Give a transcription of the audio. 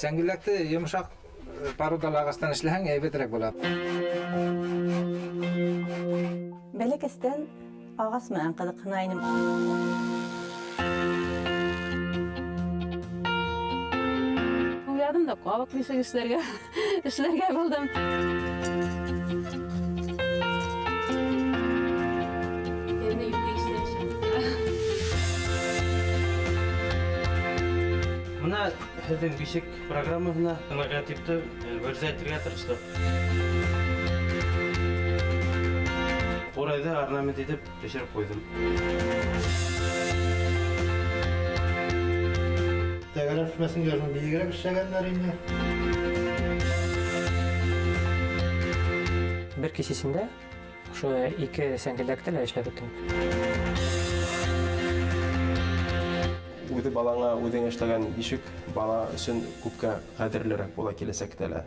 Сәңгеллекті емшақ парудалы ағастан ішләһәң әйбетрәк була. Бәләкәстән ағас менән ҡыҙыҡһынайным. Уйлádым да ҡабыҡ нисек эшләргә булдым. Мына һеҙҙең бишек программаһына логотипты бөрзәйтергә тырыштыҡ. Ҡурайҙы орнамент итеп төшөрөп ҡуйҙым. Тәгәрәп мәсенгәрен бейегерәк эшләгәннәр инде. Бер кисесендә ошо 2 сәңгелдәкте лә эшләп бөттөм. Үҙе балаңа үҙең эшләгән ишек бала өсөн күпкә ҡәҙерлерәк була киләсәктә лә.